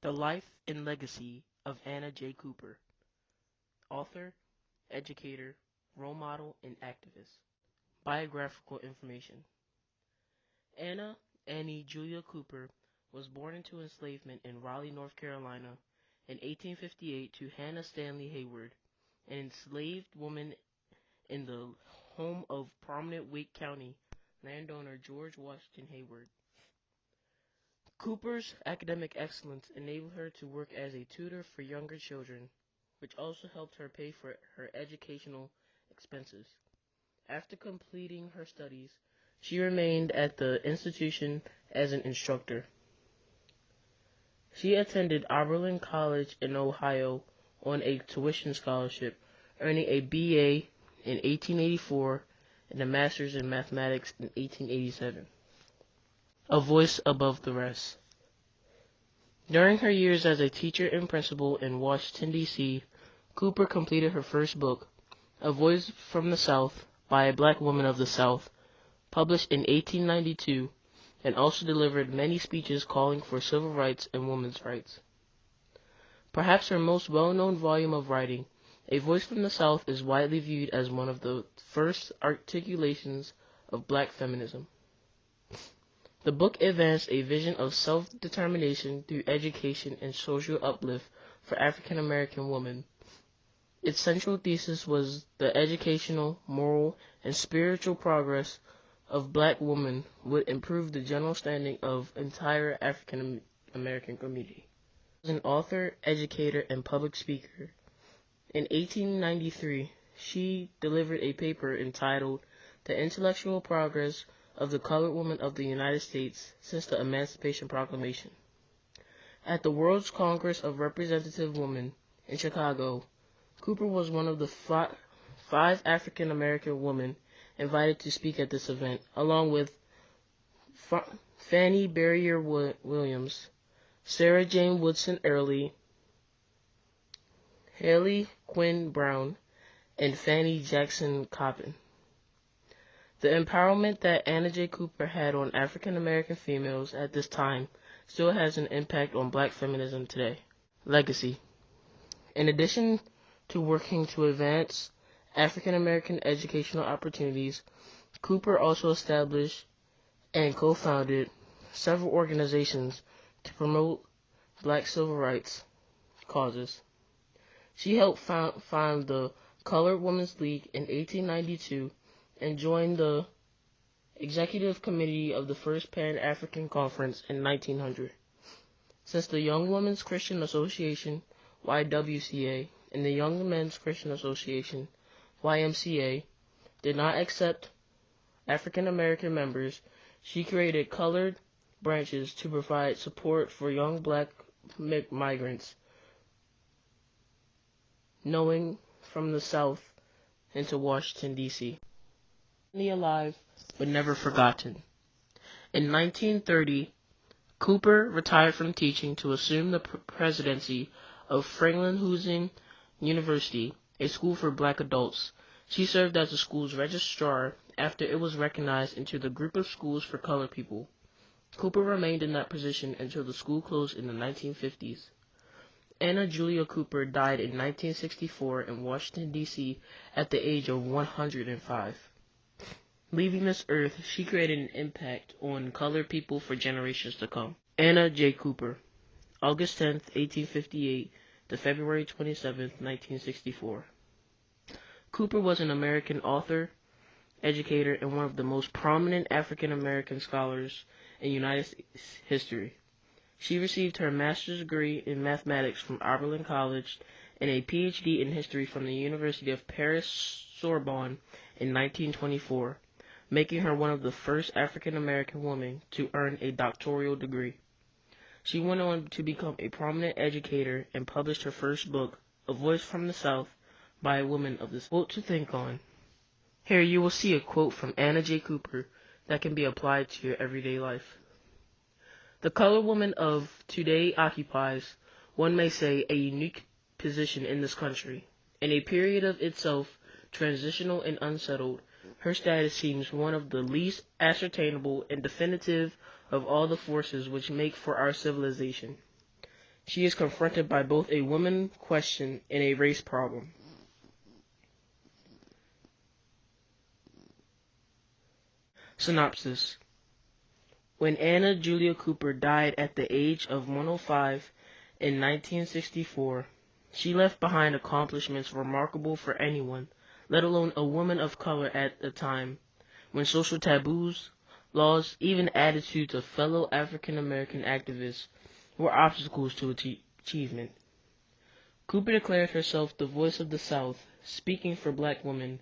The Life and Legacy of Anna J. Cooper, author, educator, role model, and activist. Biographical information. Anna Annie Julia Cooper was born into enslavement in Raleigh, North Carolina in 1858 to Hannah Stanley Hayward, an enslaved woman in the home of prominent Wake County landowner George Washington Hayward. Cooper's academic excellence enabled her to work as a tutor for younger children, which also helped her pay for her educational expenses. After completing her studies, she remained at the institution as an instructor. She attended Oberlin College in Ohio on a tuition scholarship, earning a BA in 1884 and a master's in mathematics in 1887. A voice above the rest. During her years as a teacher and principal in Washington, D.C., Cooper completed her first book, A Voice from the South by a Black Woman of the South, published in 1892, and also delivered many speeches calling for civil rights and women's rights. Perhaps her most well-known volume of writing, A Voice from the South, is widely viewed as one of the first articulations of black feminism. The book advanced a vision of self-determination through education and social uplift for African American women. Its central thesis was the educational, moral, and spiritual progress of black women would improve the general standing of entire African American community. She was an author, educator, and public speaker. In 1893, she delivered a paper entitled The Intellectual Progress of the Colored Woman of the United States Since the Emancipation Proclamation. At the World's Congress of Representative Women in Chicago, Cooper was one of the five African American women invited to speak at this event, along with Fannie Berrier Williams, Sarah Jane Woodson Early, Haley Quinn Brown, and Fannie Jackson Coppin. The empowerment that Anna J. Cooper had on African American females at this time still has an impact on black feminism today. Legacy. In addition to working to advance African American educational opportunities, Cooper also established and co-founded several organizations to promote black civil rights causes. She helped found the Colored Women's League in 1892 and joined the executive committee of the first Pan-African Conference in 1900. Since the Young Women's Christian Association, YWCA, and the Young Men's Christian Association, YMCA, did not accept African American members, she created colored branches to provide support for young black migrants knowing from the South into Washington, D.C. Alive but never forgotten. In 1930, Cooper retired from teaching to assume the presidency of Franklin University, a school for black adults. She served as the school's registrar after it was recognized into the group of schools for colored people. Cooper remained in that position until the school closed in the 1950s. Anna Julia Cooper died in 1964 in Washington, D.C. at the age of 105. Leaving this earth, she created an impact on colored people for generations to come. Anna J. Cooper, August 10, 1858 to February 27, 1964. Cooper was an American author, educator, and one of the most prominent African American scholars in United States history. She received her master's degree in mathematics from Oberlin College and a PhD in history from the University of Paris-Sorbonne in 1924, making her one of the first African American women to earn a doctoral degree. She went on to become a prominent educator and published her first book, A Voice from the South, by a woman of this. Quote to think on. Here you will see a quote from Anna J. Cooper that can be applied to your everyday life. The colored woman of today occupies, one may say, a unique position in this country. In a period of itself transitional and unsettled, her status seems one of the least ascertainable and definitive of all the forces which make for our civilization. She is confronted by both a woman question and a race problem. Synopsis. When Anna Julia Cooper died at the age of 105 in 1964, she left behind accomplishments remarkable for anyone, let alone a woman of color at a time when social taboos, laws, even attitudes of fellow African American activists were obstacles to achievement. Cooper declared herself the voice of the South, speaking for black women,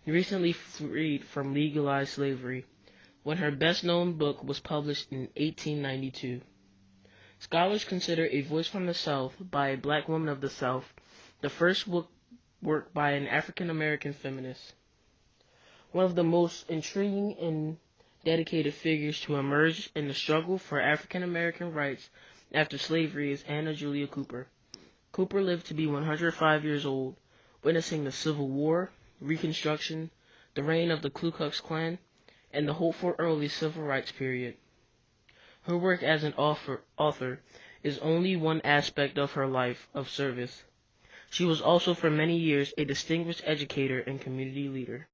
recently freed from legalized slavery, when her best-known book was published in 1892. Scholars consider A Voice from the South by a Black Woman of the South the first work by an African-American feminist. One of the most intriguing and dedicated figures to emerge in the struggle for African-American rights after slavery is Anna Julia Cooper. Cooper lived to be 105 years old, witnessing the Civil War, Reconstruction, the reign of the Ku Klux Klan, and the hopeful early civil rights period. Her work as an author is only one aspect of her life of service. She was also for many years a distinguished educator and community leader.